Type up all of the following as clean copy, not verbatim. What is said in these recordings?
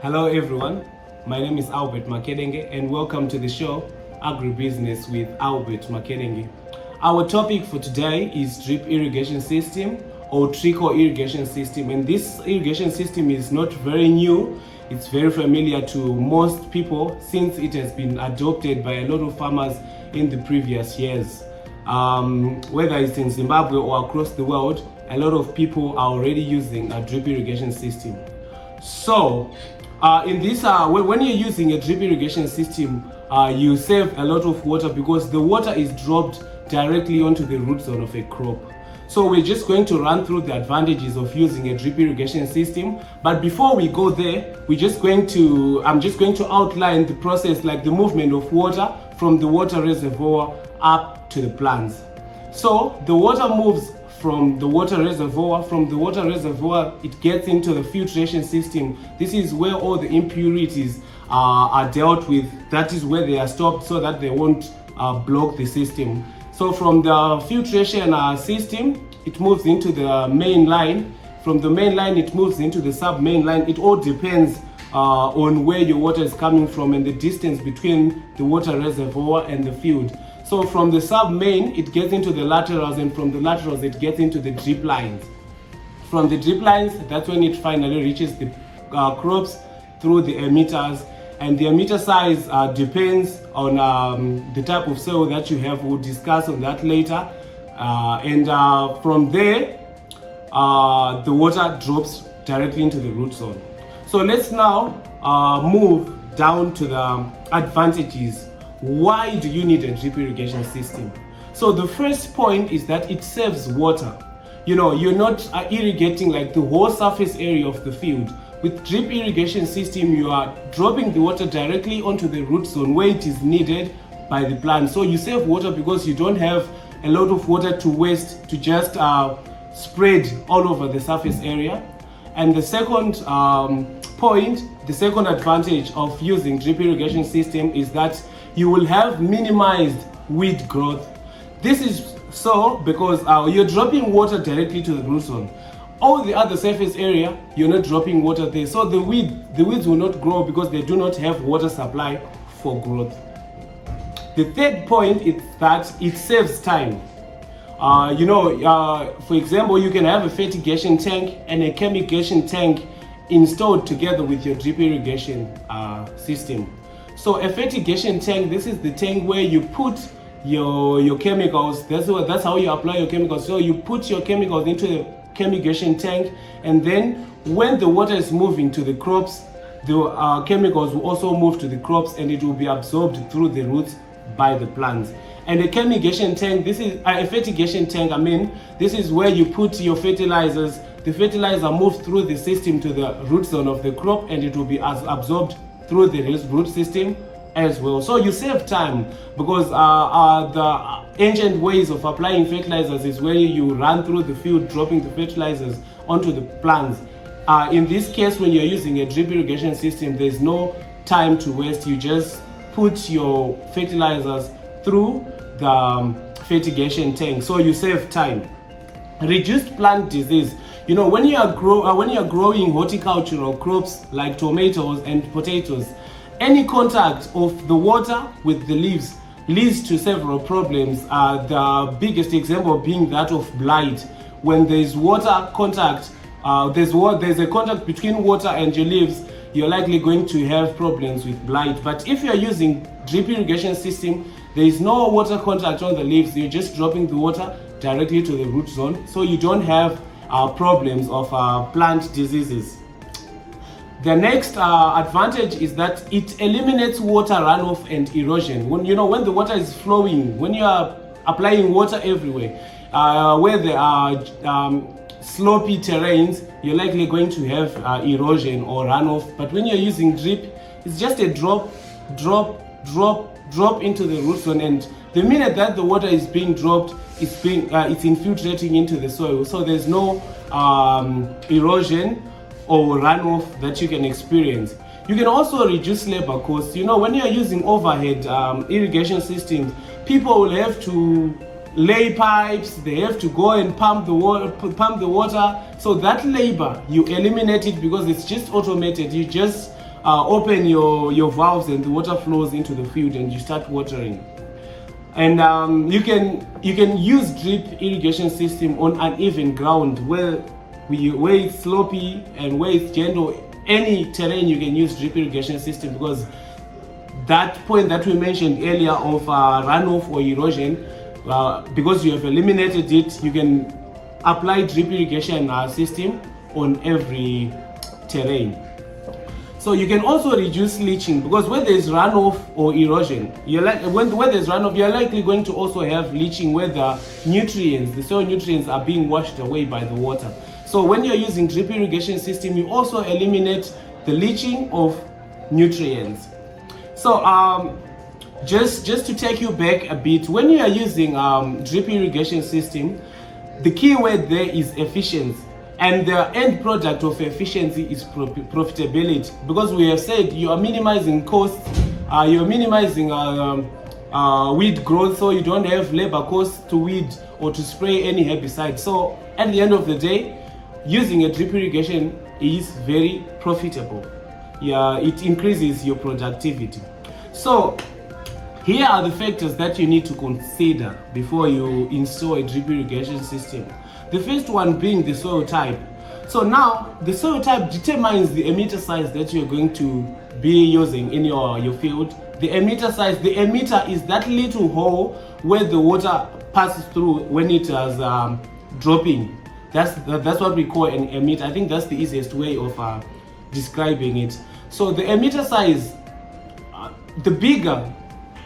Hello everyone, my name is Albert Makedenge and welcome to the show Agribusiness with Albert Makedenge. Our topic for today is drip irrigation system or trickle irrigation system, and this irrigation system is not very new. It's very familiar to most people since it has been adopted by a lot of farmers in the previous years. Whether it's in Zimbabwe or across the world, a lot of people are already using a drip irrigation system. So in this, when you're using a drip irrigation system, you save a lot of water because the water is dropped directly onto the root zone of a crop. So we're just going to run through the advantages of using a drip irrigation system. But before we go there, I'm just going to outline the process, like the movement of water from the water reservoir up to the plants. So the water moves from the water reservoir. From the water reservoir, it gets into the filtration system. This is where all the impurities are dealt with. That is where they are stopped so that they won't block the system. So from the filtration system, it moves into the main line. From the main line, it moves into the sub-main line. It all depends on where your water is coming from and the distance between the water reservoir and the field. So from the sub-main, it gets into the laterals, and from the laterals, it gets into the drip lines. From the drip lines, that's when it finally reaches the crops through the emitters. And the emitter size depends on the type of soil that you have. We'll discuss on that later. From there, the water drops directly into the root zone. So let's now move down to the advantages. Why do you need a drip irrigation system? So the first point is that it saves water. You know, you're not irrigating like the whole surface area of the field. With drip irrigation system, you are dropping the water directly onto the root zone where it is needed by the plant. So you save water because you don't have a lot of water to waste to just spread all over the surface area. And the second the second advantage of using drip irrigation system is that you will have minimized weed growth. This is so because you're dropping water directly to the root zone. All the other surface area, you're not dropping water there. So the weeds will not grow because they do not have water supply for growth. The third point is that it saves time. For example, you can have a fertigation tank and a chemigation tank installed together with your drip irrigation system. So a fertigation tank, this is the tank where you put your chemicals. That's how you apply your chemicals. So you put your chemicals into the chemigation tank, and then when the water is moving to the crops, the chemicals will also move to the crops and it will be absorbed through the roots by the plants. And a chemigation tank, this is a fertigation tank, this is where you put your fertilizers. The fertilizer moves through the system to the root zone of the crop and it will be absorbed through the root system as well. So you save time because the ancient ways of applying fertilizers is where you run through the field dropping the fertilizers onto the plants. In this case, when you're using a drip irrigation system, there's no time to waste. You just put your fertilizers through the fertigation tank, so you save time. Reduced plant disease. You know, when you are growing horticultural crops like tomatoes and potatoes, any contact of the water with the leaves leads to several problems. The biggest example being that of blight. When there's water contact, there's a contact between water and your leaves, you're likely going to have problems with blight. But if you're using drip irrigation system, there is no water contact on the leaves. You're just dropping the water directly to the root zone, so you don't have problems of plant diseases. The next advantage is that it eliminates water runoff and erosion. When the water is flowing, when you are applying water everywhere, where there are slopy terrains, you're likely going to have erosion or runoff. But when you're using drip, it's just a drop into the root zone, and the minute that the water is being dropped, it's infiltrating into the soil. So there's no erosion or runoff that you can experience. You can also reduce labor costs. When you're using overhead irrigation systems, people will have to lay pipes, they have to go and pump the water. So that labor, you eliminate it because it's just automated. You just open your valves and the water flows into the field and you start watering. And you can use drip irrigation system on uneven ground where it's slopy and where it's gentle. Any terrain you can use drip irrigation system, because that point that we mentioned earlier of runoff or erosion, because you have eliminated it, you can apply drip irrigation system on every terrain. So you can also reduce leaching, because when there's runoff or erosion, when there's runoff, you're likely going to also have leaching where the soil nutrients are being washed away by the water. So when you're using drip irrigation system, you also eliminate the leaching of nutrients. So just to take you back a bit, when you are using drip irrigation system, the key word there is efficiency. And the end product of efficiency is profitability, because we have said you are minimizing costs, you're minimizing weed growth, so you don't have labor costs to weed or to spray any herbicide. So at the end of the day, using a drip irrigation is very profitable. Yeah, it increases your productivity. So here are the factors that you need to consider before you install a drip irrigation system. The first one being the soil type. So now the soil type determines the emitter size that you're going to be using in your field. The emitter size, the emitter is that little hole where the water passes through when it is dropping. That's what we call an emitter. I think that's the easiest way of describing it. So the emitter size, the bigger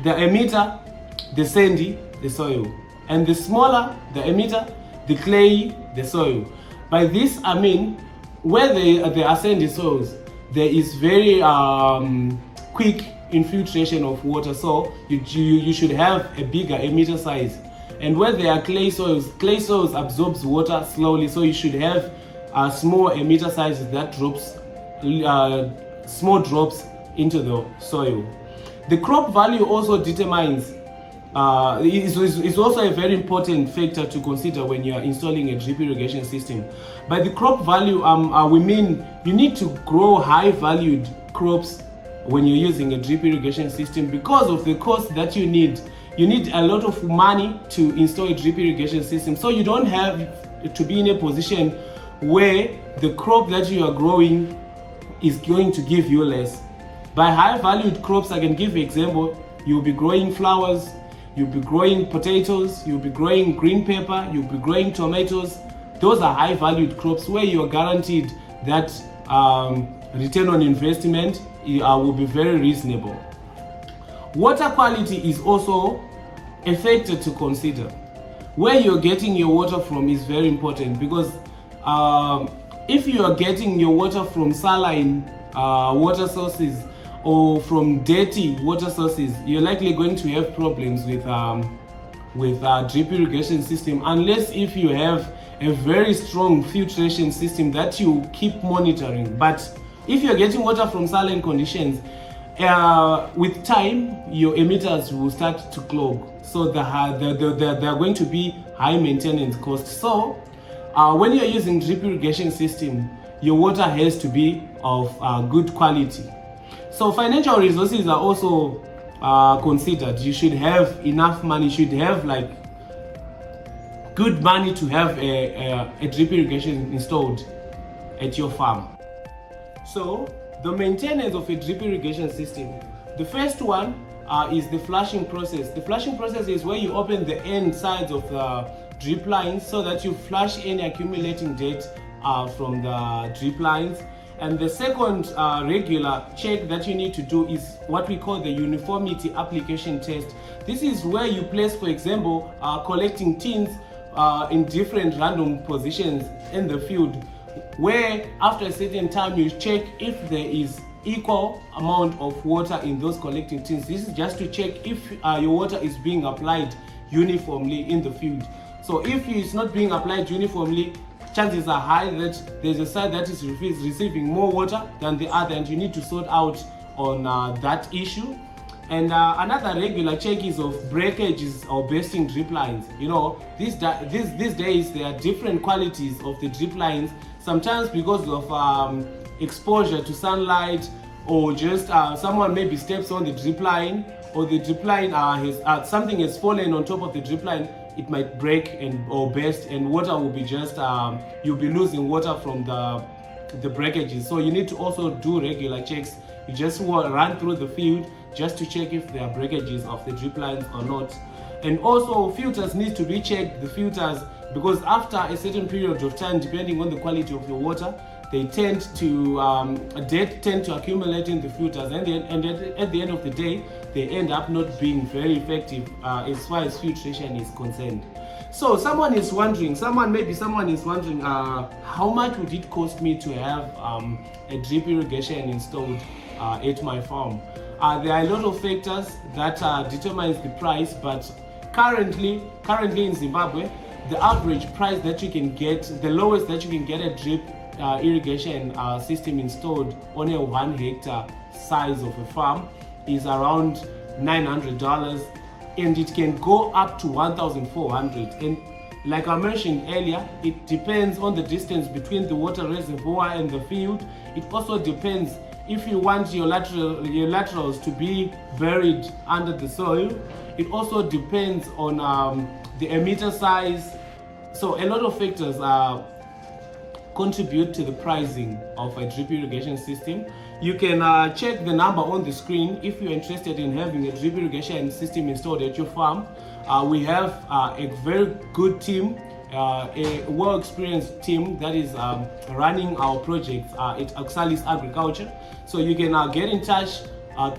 the emitter, the sandy the soil, and the smaller the emitter, the clay the soil. By this I mean where there are sandy soils, there is very quick infiltration of water, so you should have a bigger emitter size. And where there are clay soils absorbs water slowly, so you should have small emitter sizes that drops small drops into the soil. The crop value also determines is also a very important factor to consider when you are installing a drip irrigation system. By the crop value, we mean you need to grow high valued crops when you're using a drip irrigation system, because of the cost that you need. You need a lot of money to install a drip irrigation system, so you don't have to be in a position where the crop that you are growing is going to give you less. By high valued crops, I can give you an example. You'll be growing flowers, you'll be growing potatoes, you'll be growing green pepper, you'll be growing tomatoes. Those are high valued crops where you are guaranteed that return on investment will be very reasonable. Water quality is also a factor to consider. Where you're getting your water from is very important, because if you are getting your water from saline water sources or from dirty water sources, you're likely going to have problems with drip irrigation system, unless if you have a very strong filtration system that you keep monitoring. But if you're getting water from saline conditions, with time your emitters will start to clog, so there are going to be high maintenance costs. So when you're using drip irrigation system, your water has to be of good quality. So financial resources are also considered. You should have enough money, you should have like good money to have a drip irrigation installed at your farm. So the maintenance of a drip irrigation system, the first one is the flushing process. The flushing process is where you open the end sides of the drip lines so that you flush any accumulating dirt from the drip lines. And the second regular check that you need to do is what we call the uniformity application test. This is where you place, for example, collecting tins in different random positions in the field, where after a certain time you check if there is equal amount of water in those collecting tins. This is just to check if your water is being applied uniformly in the field. So if it's not being applied uniformly, chances are high that there's a side that is receiving more water than the other, and you need to sort out on that issue. And another regular check is of breakages or bursting drip lines. You know, these days there are different qualities of the drip lines. Sometimes because of exposure to sunlight or just someone maybe steps on the drip line, or the drip line has something has fallen on top of the drip line, it might break or burst, and water will be just you'll be losing water from the breakages. So you need to also do regular checks. You just run through the field just to check if there are breakages of the drip lines or not. And also filters need to be checked, the filters, because after a certain period of time, depending on the quality of your water, they tend to dirt tend to accumulate in the filters, and at the end of the day, they end up not being very effective as far as filtration is concerned. So someone is wondering, how much would it cost me to have a drip irrigation installed at my farm? There are a lot of factors that determines the price, but currently in Zimbabwe, the average price that you can get, the lowest that you can get a drip irrigation system installed on a 1 hectare size of a farm is around $900, and it can go up to $1,400. And like I mentioned earlier, it depends on the distance between the water reservoir and the field. It also depends if you want your laterals to be buried under the soil. It also depends on the emitter size. So a lot of factors contribute to the pricing of a drip irrigation system. You can check the number on the screen if you're interested in having a drip irrigation system installed at your farm. We have a very good team, a well-experienced team that is running our projects at Oxalis Agriculture. So you can get in touch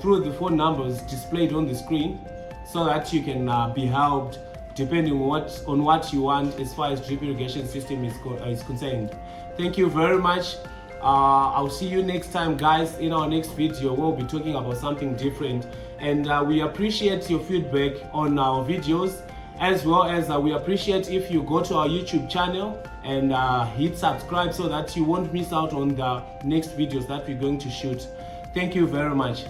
through the phone numbers displayed on the screen, so that you can be helped depending on what you want as far as drip irrigation system is concerned. Thank you very much. I'll see you next time, guys. In our next video, we'll be talking about something different, and we appreciate your feedback on our videos, as well as we appreciate if you go to our YouTube channel and hit subscribe so that you won't miss out on the next videos that we're going to shoot. Thank you very much.